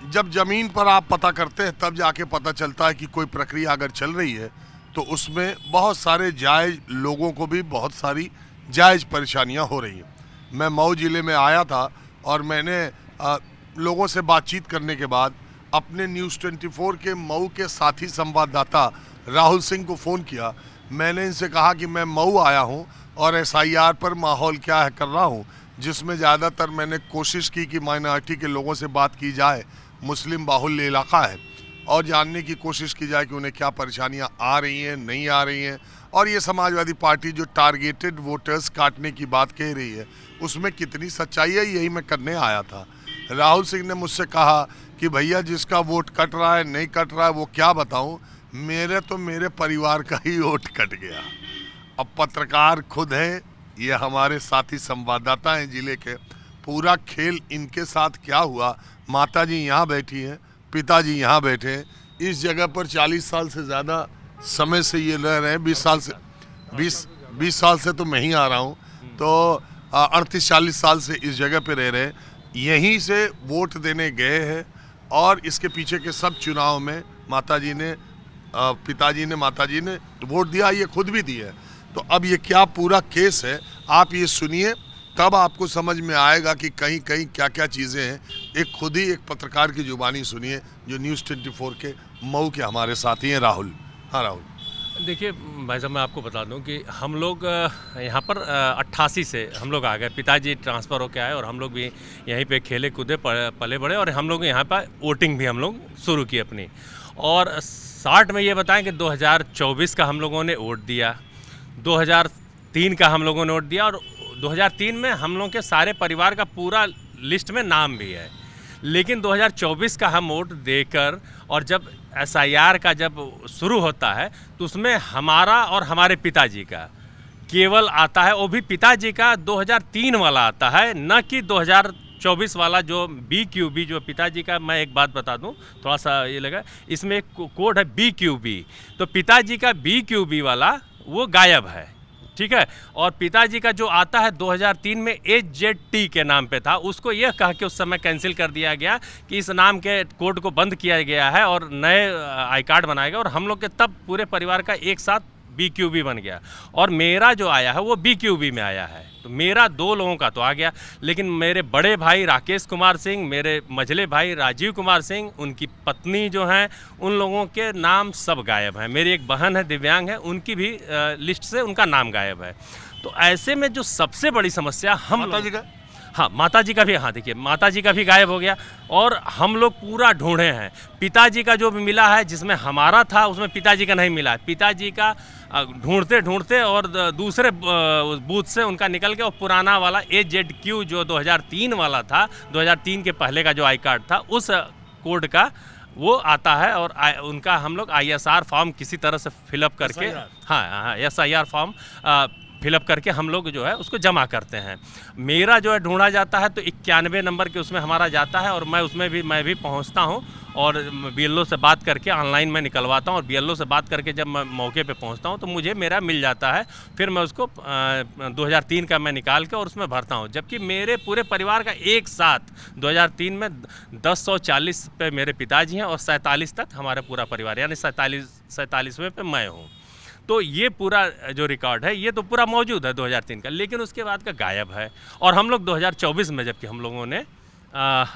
जब ज़मीन पर आप पता करते हैं तब जाके पता चलता है कि कोई प्रक्रिया अगर चल रही है तो उसमें बहुत सारे जायज़ लोगों को भी बहुत सारी जायज़ परेशानियां हो रही हैं। मैं मऊ ज़िले में आया था और मैंने लोगों से बातचीत करने के बाद अपने न्यूज़ 24 के मऊ के साथी संवाददाता राहुल सिंह को फ़ोन किया। मैंने इनसे कहा कि मैं मऊ आया हूं और एसआईआर पर माहौल क्या है कर रहा हूं, जिसमें ज़्यादातर मैंने कोशिश की कि माइनॉरिटी के लोगों से बात की जाए, मुस्लिम बाहुल्य इलाका है, और जानने की कोशिश की जाए कि उन्हें क्या परेशानियां आ रही हैं, नहीं आ रही हैं, और ये समाजवादी पार्टी जो टारगेटेड वोटर्स काटने की बात कह रही है उसमें कितनी सच्चाई है, यही मैं करने आया था। राहुल सिंह ने मुझसे कहा कि भैया जिसका वोट कट रहा है नहीं कट रहा है वो क्या बताऊं, मेरे परिवार का ही वोट कट गया। अब पत्रकार खुद हैं, ये हमारे साथी संवाददाता हैं जिले के, पूरा खेल इनके साथ क्या हुआ। माताजी यहाँ बैठी हैं, पिताजी यहाँ बैठे हैं, इस जगह पर 40 साल से ज़्यादा समय से ये रह रहे हैं। 20 साल से तो मैं ही आ रहा हूँ, तो 38-40 साल से इस जगह पे रह रहे हैं, यहीं से वोट देने गए हैं और इसके पीछे के सब चुनाव में माताजी ने माताजी ने वोट दिया, ये खुद भी दिए। तो अब ये क्या पूरा केस है आप ये सुनिए, तब आपको समझ में आएगा कि कहीं कहीं क्या क्या चीज़ें हैं। एक खुद ही एक पत्रकार की जुबानी सुनिए जो न्यूज़ 24 के मऊ के हमारे साथी हैं राहुल। हाँ राहुल। देखिए भाई साहब, मैं आपको बता दूं कि हम लोग यहाँ पर 88 से हम लोग आ गए। पिताजी ट्रांसफ़र होकर आए और हम लोग भी यहीं पे खेले कूदे पले बड़े, और हम लोग यहाँ पर वोटिंग भी हम लोग शुरू की अपनी। और 60 में ये बताएं कि 2024 का हम लोगों ने वोट दिया, 2003 का हम लोगों ने वोट दिया, और 2003 में हम लोग के सारे परिवार का पूरा लिस्ट में नाम भी है। लेकिन 2024 का हम वोट देकर, और जब एसआईआर का जब शुरू होता है तो उसमें हमारा और हमारे पिताजी का केवल आता है, वो भी पिताजी का 2003 वाला आता है, न कि 2024 वाला जो BQB जो पिताजी का। मैं एक बात बता दूं, थोड़ा सा ये लगा, इसमें एक कोड है BQB, तो पिताजी का BQB वाला वो गायब है, ठीक है। और पिताजी का जो आता है 2003 में HZT के नाम पे था, उसको यह कह के उस समय कैंसिल कर दिया गया कि इस नाम के कोड को बंद किया गया है और नए आई कार्ड बनाएगा, और हम लोग के तब पूरे परिवार का एक साथ BQB बन गया। और मेरा जो आया है वो BQB में आया है, तो मेरा 2 लोगों का तो आ गया। लेकिन मेरे बड़े भाई राकेश कुमार सिंह, मेरे मझले भाई राजीव कुमार सिंह, उनकी पत्नी जो हैं, उन लोगों के नाम सब गायब हैं। मेरी एक बहन है दिव्यांग है, उनकी भी लिस्ट से उनका नाम गायब है। तो ऐसे में जो सबसे बड़ी समस्या माताजी का, हाँ माताजी का भी, हाँ देखिए माताजी का भी गायब हो गया, और हम लोग पूरा ढूंढे हैं। पिताजी का जो भी मिला है, जिसमें हमारा था उसमें पिताजी का नहीं मिला है। पिताजी का ढूंढते ढूंढते और दूसरे बूथ से उनका निकल गया, और पुराना वाला HZQ जो 2003 वाला था, 2003 के पहले का जो आई कार्ड था, उस कोड का वो आता है। और उनका हम लोग ISR फॉर्म किसी तरह से फिलअप करके, हाँ SIR फॉर्म फिलअप करके हम लोग जो है उसको जमा करते हैं। मेरा जो है ढूंढा जाता है तो 91 नंबर के उसमें हमारा जाता है, और मैं भी पहुंचता हूं, और BLO से बात करके ऑनलाइन में निकलवाता हूं, और BLO से बात करके जब मैं मौके पे पहुंचता हूं तो मुझे मेरा मिल जाता है। फिर मैं उसको 2003 का मैं निकाल के और उसमें भरता हूं। जबकि मेरे पूरे परिवार का एक साथ 2003 में 1040 पे मेरे पिताजी हैं, और 47 तक हमारा पूरा परिवार, यानी 47वें पे मैं हूँ। तो ये पूरा जो रिकॉर्ड है ये तो पूरा मौजूद है 2003 का, लेकिन उसके बाद का गायब है। और हम लोग 2024 में जबकि हम लोगों ने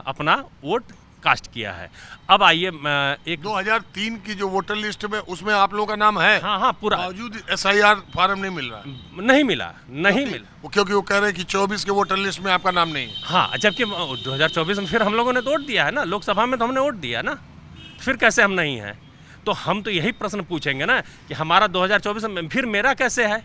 अपना वोट कास्ट किया है। अब आइए, एक 2003 की जो वोटर लिस्ट में उसमें आप लोगों का नाम है? हाँ पूरा मौजूद। SIR फार्म नहीं मिल रहा? नहीं मिला। क्योंकि वो कह रहे हैं कि 24 के वोटर लिस्ट में आपका नाम नहीं है। हाँ, जबकि 2024 में फिर हम लोगों ने तो वोट दिया है ना, लोकसभा में तो हमने वोट दिया ना, फिर कैसे हम नहीं हैं? तो हम तो यही प्रश्न पूछेंगे ना कि हमारा 2024 में फिर मेरा कैसे है?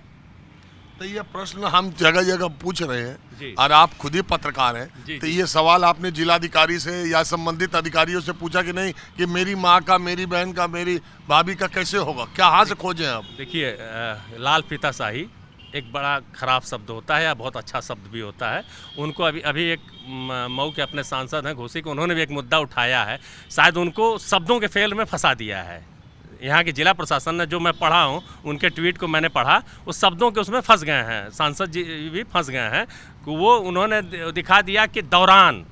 तो ये प्रश्न हम जगह जगह पूछ रहे हैं, और आप खुद ही पत्रकार हैं, तो ये सवाल आपने जिलाधिकारी से या संबंधित अधिकारियों से पूछा कि नहीं कि मेरी माँ का, मेरी बहन का, मेरी भाभी का कैसे होगा? क्या हाथ से खोजें आप? देखिए, लाल फीताशाही एक बड़ा ख़राब शब्द होता है या बहुत अच्छा शब्द भी होता है। उनको अभी एक मऊ के अपने सांसद हैं घोसी को, उन्होंने भी एक मुद्दा उठाया है, शायद उनको शब्दों के फेल में फंसा दिया है। यहाँ के जिला प्रशासन ने, जो मैं पढ़ा हूँ उनके ट्वीट को मैंने पढ़ा, उस शब्दों के उसमें फंस गए हैं, सांसद जी भी फंस गए हैं। वो उन्होंने दिखा दिया कि दौरान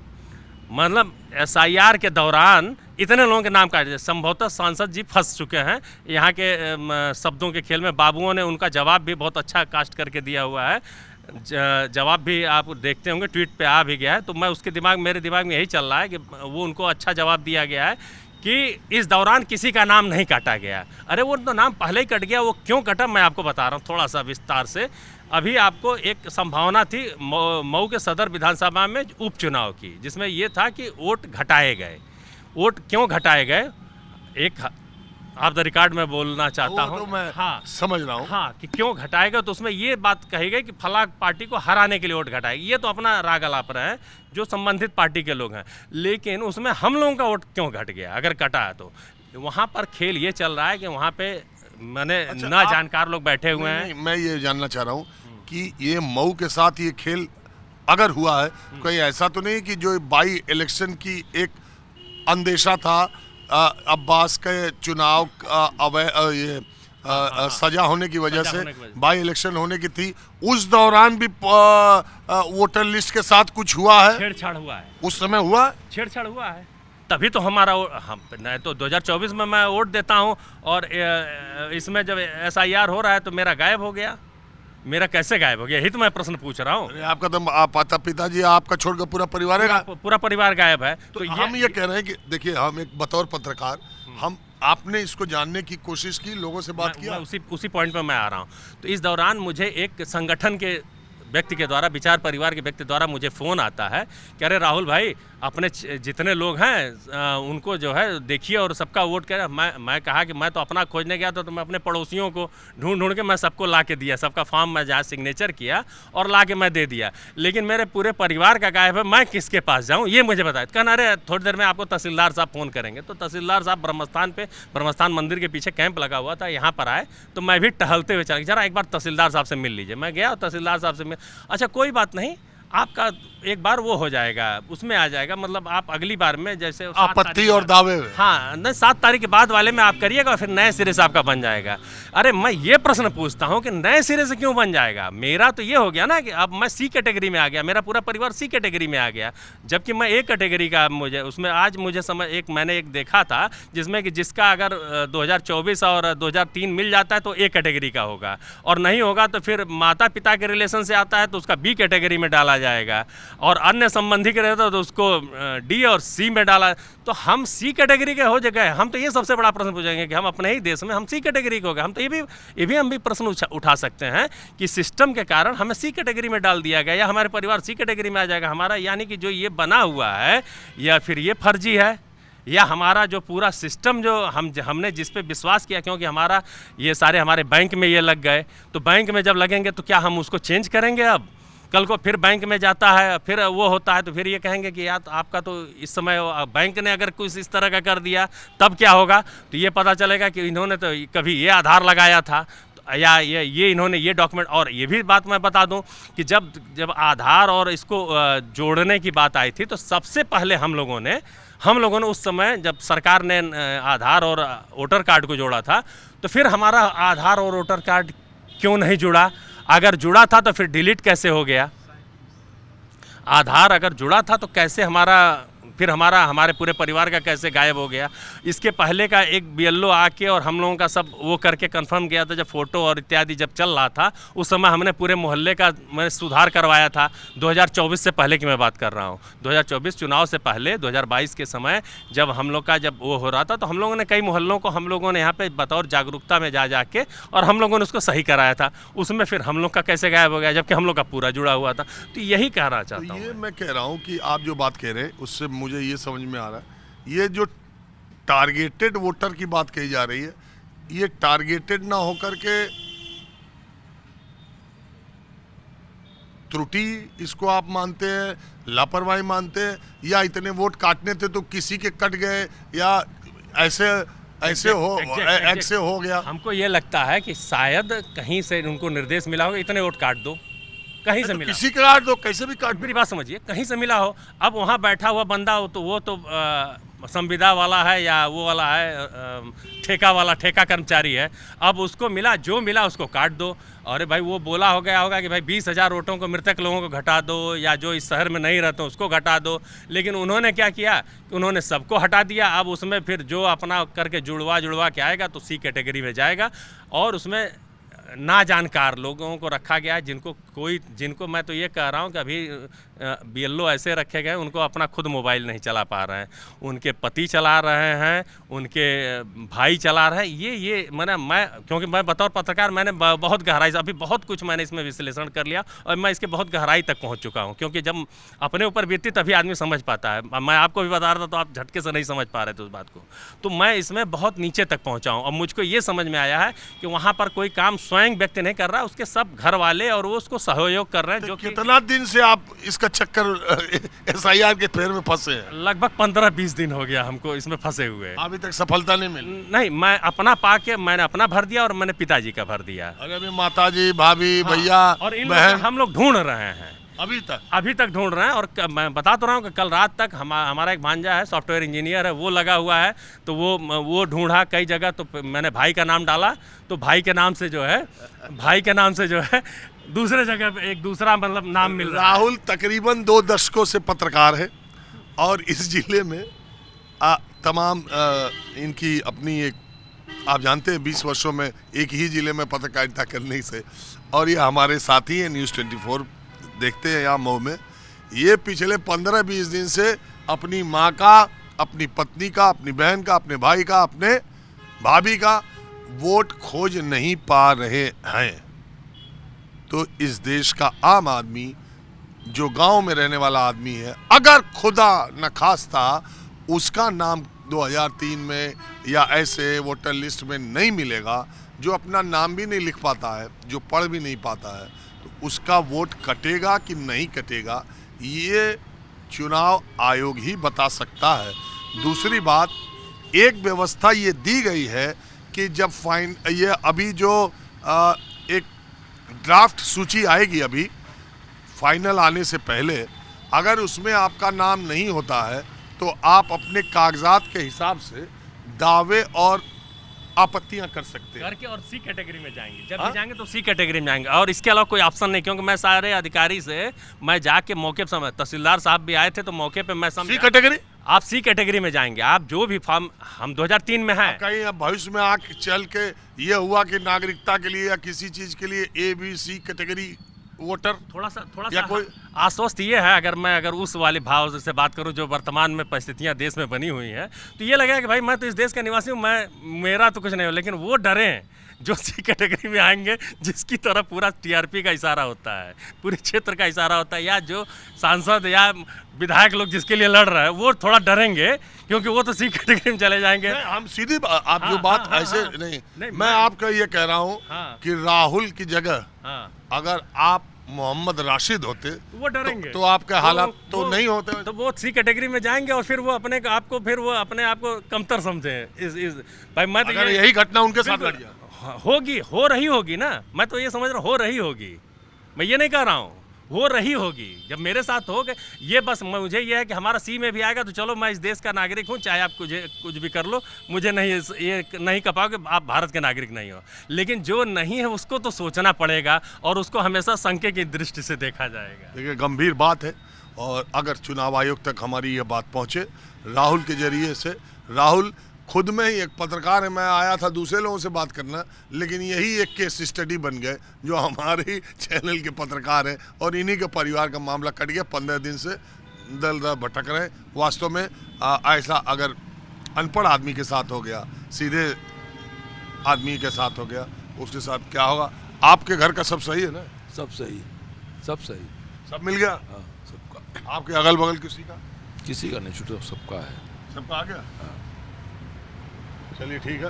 मतलब एसआईआर के दौरान इतने लोगों के नाम काटे, संभवतः सांसद जी फंस चुके हैं यहाँ के शब्दों के खेल में। बाबुओं ने उनका जवाब भी बहुत अच्छा कास्ट करके दिया हुआ है, जवाब भी आप देखते होंगे ट्वीट पे आ भी गया है। तो मैं उसके मेरे दिमाग में यही चल रहा है कि वो उनको अच्छा जवाब दिया गया है कि इस दौरान किसी का नाम नहीं काटा गया। अरे वो तो नाम पहले ही कट गया, वो क्यों कटा मैं आपको बता रहा हूँ थोड़ा सा विस्तार से। अभी आपको एक संभावना थी मऊ के सदर विधानसभा में उपचुनाव की, जिसमें ये था कि वोट घटाए गए। वोट क्यों घटाए गए, एक आप द रिकॉर्ड में बोलना चाहता हूँ। तो मैं हाँ समझ रहा हूँ। हाँ कि क्यों घटाएगा, तो उसमें ये बात कही गई कि फला पार्टी को हराने के लिए वोट घटाएगी। ये तो अपना राग अलाप रहे हैं जो संबंधित पार्टी के लोग हैं, लेकिन उसमें हम लोगों का वोट क्यों घट गया अगर कटा है तो? वहाँ पर खेल ये चल रहा है कि वहाँ पे मैंने ना जानकार लोग बैठे हुए हैं। मैं ये जानना चाह रहा हूँ कि ये मऊ के साथ ये खेल अगर हुआ है, कोई ऐसा तो नहीं कि जो बाई इलेक्शन की एक अंदेशा था अब्बास के चुनाव सजा होने की वजह से बाई इलेक्शन होने की थी, उस दौरान भी वोटर लिस्ट के साथ कुछ हुआ है? छेड़छाड़ हुआ है, उस समय हुआ, छेड़छाड़ हुआ है, तभी तो हमारा हम नहीं तो 2024 में मैं वोट देता हूं और इसमें जब एसआईआर हो रहा है तो मेरा गायब हो गया। मेरा कैसे गायब हो गया, यही तो मैं प्रश्न पूछ रहा हूँ। आपका तो पिताजी आपका छोड़कर पूरा परिवार है, पूरा परिवार गायब है। तो हम ये कह रहे हैं कि देखिए, हम एक बतौर पत्रकार, हम आपने इसको जानने की कोशिश की, लोगों से बात किया? उसी पॉइंट पे मैं आ रहा हूँ। तो इस दौरान मुझे एक संगठन के व्यक्ति के द्वारा, विचार परिवार के व्यक्ति द्वारा मुझे फ़ोन आता है कि अरे राहुल भाई, अपने जितने लोग हैं उनको जो है देखिए और सबका वोट करें। मैं कहा कि मैं तो अपना खोजने गया था, तो मैं अपने पड़ोसियों को ढूंढ के मैं सबको ला के दिया, सबका फॉर्म मैं जहाँ सिग्नेचर किया और ला के मैं दे दिया, लेकिन मेरे पूरे परिवार का गायब है। मैं किसके पास जाऊँ ये मुझे बताए। कहना अरे थोड़ी देर में आपको तहसीलदार साहब फ़ोन करेंगे। तो तहसीलदार साहब ब्रह्मस्थान मंदिर के पीछे कैंप लगा हुआ था, यहाँ पर आए तो मैं भी टहलते हुए चला, जरा एक बार तहसीलदार साहब से मिल लीजिए। मैं गया और तहसीलदार साहब से अच्छा कोई बात नहीं, आपका एक बार वो हो जाएगा, उसमें आ जाएगा, मतलब आप अगली बार में जैसे आपत्ति और दावे, हाँ नहीं 7 तारीख के बाद वाले में आप करिएगा, फिर नए सिरे से आपका बन जाएगा। अरे मैं ये प्रश्न पूछता हूँ कि नए सिरे से क्यों बन जाएगा? मेरा तो ये हो गया ना कि अब मैं सी कैटेगरी में आ गया, मेरा पूरा परिवार सी कैटेगरी में आ गया, जबकि मैं ए कैटेगरी का। मुझे उसमें आज मुझे मैंने एक देखा था जिसमें कि जिसका अगर 2024 और 2003 मिल जाता है तो ए कैटेगरी का होगा, और नहीं होगा तो फिर माता पिता के रिलेशन से आता है तो उसका बी कैटेगरी में डाला जाएगा, और अन्य संबंधी के रहता तो उसको डी और सी में डाला। तो हम सी कैटेगरी के हो गए। हम तो ये सबसे बड़ा प्रश्न पूछेंगे कि हम अपने ही देश में हम सी कैटेगरी के हो गए। हम तो ये भी प्रश्न उठा सकते हैं कि सिस्टम के कारण हमें सी कैटेगरी में डाल दिया गया, या हमारे परिवार सी कैटेगरी में आ जाएगा हमारा, यानी कि जो ये बना हुआ है या फिर ये फर्जी है, या हमारा जो पूरा सिस्टम जो हमने जिस पे विश्वास किया, क्योंकि हमारा ये सारे हमारे बैंक में ये लग गए, तो बैंक में जब लगेंगे तो क्या हम उसको चेंज करेंगे? अब कल को फिर बैंक में जाता है, फिर वो होता है, तो फिर ये कहेंगे कि यार आपका तो इस समय बैंक ने अगर कुछ इस तरह का कर दिया तब क्या होगा? तो ये पता चलेगा कि इन्होंने तो कभी ये आधार लगाया था, या ये इन्होंने ये डॉक्यूमेंट। और ये भी बात मैं बता दूं कि जब आधार और इसको जोड़ने की बात आई थी, तो सबसे पहले हम लोगों ने उस समय जब सरकार ने आधार और वोटर कार्ड को जोड़ा था, तो फिर हमारा आधार और वोटर कार्ड क्यों नहीं जुड़ा? अगर जुड़ा था तो फिर डिलीट कैसे हो गया? आधार अगर जुड़ा था तो कैसे हमारे पूरे परिवार का कैसे गायब हो गया? इसके पहले का एक बीएलओ आके और हम लोगों का सब वो करके कंफर्म किया था, जब फोटो और इत्यादि जब चल रहा था उस समय हमने पूरे मोहल्ले का मैंने सुधार करवाया था। 2024 से पहले की मैं बात कर रहा हूँ, 2024 चुनाव से पहले 2022 के समय जब हम लोग का जब वो हो रहा था, तो हम लोगों ने कई मोहल्लों को हम लोगों ने यहाँ पे बतौर जागरूकता में जा के और हम लोगों ने उसको सही कराया था। उसमें फिर हम लोग का कैसे गायब हो गया, जबकि हम लोग का पूरा जुड़ा हुआ था? तो यही कहना चाहता हूँ। ये मैं कह रहा हूँ कि आप जो बात कह रहे हैं उससे मुझे ये समझ में आ रहा है, ये जो टारगेटेड वोटर की बात कही जा रही है, ये टारगेटेड ना होकर के त्रुटि इसको आप मानते हैं, लापरवाही मानते हैं, या इतने वोट काटने थे तो किसी के कट गए, या ऐसे हो गया? हमको ये लगता है कि शायद कहीं से उनको निर्देश मिला होगा, इतने वोट काट दो, कहीं से मिला, किसी के काट दो, कैसे भी काट। मेरी बात समझिए, कहीं से मिला हो। अब वहाँ बैठा हुआ बंदा हो तो वो तो संविदा वाला है या वो वाला है ठेका कर्मचारी है, अब उसको मिला जो मिला उसको काट दो। अरे भाई वो बोला हो गया होगा कि भाई 20,000 वोटों को मृतक लोगों को घटा दो, या जो इस शहर में नहीं रहते उसको घटा दो। लेकिन उन्होंने क्या किया कि उन्होंने सबको हटा दिया। अब उसमें फिर जो अपना करके जुड़वा के आएगा तो सी कैटेगरी में जाएगा, और उसमें ना जानकार लोगों को रखा गया है, जिनको मैं तो ये कह रहा हूँ कि अभी BLO ऐसे रखे गए उनको अपना खुद मोबाइल नहीं चला पा रहे हैं, उनके पति चला रहे हैं, उनके भाई चला रहे हैं। ये मैं क्योंकि मैं बतौर पत्रकार मैंने बहुत गहराई से अभी बहुत कुछ मैंने इसमें विश्लेषण कर लिया, और मैं इसके बहुत गहराई तक पहुँच चुका हूँ, क्योंकि जब अपने ऊपर बीतती तभी आदमी समझ पाता है। मैं आपको भी बता रहा था तो आप झटके से नहीं समझ पा रहे थे उस बात को, तो मैं इसमें बहुत नीचे तक पहुँचा हूँ। और मुझको ये समझ में आया है कि वहाँ पर कोई काम स्वयं व्यक्ति नहीं कर रहा, उसके सब घर वाले और वो उसको सहयोग कर रहे हैं। जो कितना दिन से आप इसका चक्कर SIR के पैर में फंसे हैं? लगभग 15-20 दिन हो गया हमको इसमें फंसे हुए। अभी तक सफलता नहीं मिली? नहीं, मैं अपना पाके मैंने अपना भर दिया और मैंने पिताजी का भर दिया। अरे अभी माताजी, भाभी, भैया, और इन बहन हम लोग ढूंढ रहे हैं, अभी तक ढूंढ रहे हैं। और मैं बता तो रहा हूँ कि कल रात तक हमारा एक भांजा है, सॉफ्टवेयर इंजीनियर है, वो लगा हुआ है, तो वो ढूंढा कई जगह, तो मैंने भाई का नाम डाला, तो भाई के नाम से जो है दूसरे जगह पे एक दूसरा मतलब नाम मिल रहा है। राहुल तकरीबन 2 दशकों से पत्रकार है, और इस जिले में तमाम इनकी अपनी एक, आप जानते हैं 20 वर्षों में एक ही जिले में पत्रकारिता करने से, और ये हमारे साथी हैं News 24 देखते हैं यहाँ मऊ में। ये पिछले 15-20 दिन से अपनी माँ का, अपनी पत्नी का, अपनी बहन का, अपने भाई का, अपने भाभी का वोट खोज नहीं पा रहे हैं। तो इस देश का आम आदमी, जो गांव में रहने वाला आदमी है, अगर खुदा न खास्ता उसका नाम 2003 में या ऐसे वोटर लिस्ट में नहीं मिलेगा, जो अपना नाम भी नहीं लिख पाता है, जो पढ़ भी नहीं पाता है, तो उसका वोट कटेगा कि नहीं कटेगा ये चुनाव आयोग ही बता सकता है। दूसरी बात, एक व्यवस्था ये दी गई है कि जब ये अभी जो एक ड्राफ्ट सूची आएगी, अभी फाइनल आने से पहले, अगर उसमें आपका नाम नहीं होता है तो आप अपने कागजात के हिसाब से दावे और आपत्तियां कर सकते हैं करके, और सी कैटेगरी में जाएंगे। जब भी जाएंगे तो सी कैटेगरी में जाएंगे, और इसके अलावा कोई ऑप्शन नहीं। क्योंकि मैं सारे अधिकारी से मैं जाके मौके पर समय, तहसीलदार साहब भी आए थे तो मौके पे मैं सी कैटेगरी, आप सी कैटेगरी में जाएंगे। आप जो भी फॉर्म, हम 2003 में हैं, कहीं अब भविष्य में आके चल के ये हुआ कि नागरिकता के लिए या किसी चीज के लिए ABC कैटेगरी वोटर, थोड़ा सा कोई आश्वस्त ये है, अगर उस वाले भाव से बात करूं जो वर्तमान में परिस्थितियां देश में बनी हुई हैं, तो ये लगेगा कि भाई मैं तो इस देश का निवासी हूं, मेरा तो कुछ नहीं हो। लेकिन वो डरे हैं जो सी कैटेगरी में आएंगे, जिसकी तरफ पूरा TRP का इशारा होता है, पूरे क्षेत्र का इशारा होता है, या जो सांसद या विधायक लोग जिसके लिए लड़ रहे हैं वो थोड़ा डरेंगे, क्योंकि वो तो सी कैटेगरी में चले जाएंगे। हम सीधी आप जो बात ऐसे नहीं, मैं आपका ये कह रहा हूँ कि राहुल की जगह अगर आप मोहम्मद राशिद होते वो डरेंगे, तो आपके हालात तो नहीं होते, तो वो सी कैटेगरी में जाएंगे, और फिर वो अपने आप को कमतर समझे। भाई मैं तो यही घटना उनके साथ घट गया हो रही होगी ना, मैं तो ये समझ रहा हूँ हो रही होगी, मैं ये नहीं कह रहा हूँ, हो रही होगी। जब मेरे साथ हो गए ये, बस मुझे ये है कि हमारा सी में भी आएगा तो चलो मैं इस देश का नागरिक हूँ, चाहे आप कुछ भी कर लो, मुझे ये नहीं कह पाओगे आप भारत के नागरिक नहीं हो। लेकिन जो नहीं है उसको तो सोचना पड़ेगा, और उसको हमेशा संख्या की दृष्टि से देखा जाएगा। देखिए गंभीर बात है, और अगर चुनाव आयोग तक हमारी ये बात पहुँचे राहुल के जरिए से, राहुल खुद में ही एक पत्रकार है, मैं आया था दूसरे लोगों से बात करना, लेकिन यही एक केस स्टडी बन गए जो हमारे ही चैनल के पत्रकार हैं, और इन्हीं के परिवार का मामला कट गया। 15 दिन से दल दल भटक रहे। वास्तव में ऐसा अगर अनपढ़ आदमी के साथ हो गया, सीधे आदमी के साथ हो गया, उसके साथ क्या होगा? आपके घर का सब सही है ना? सब सही, सब सही, सब मिल गया? हाँ सबका। आपके अगल बगल किसी का नहीं छूटा, सबका है, सबका आ गया? चलिए ठीक है।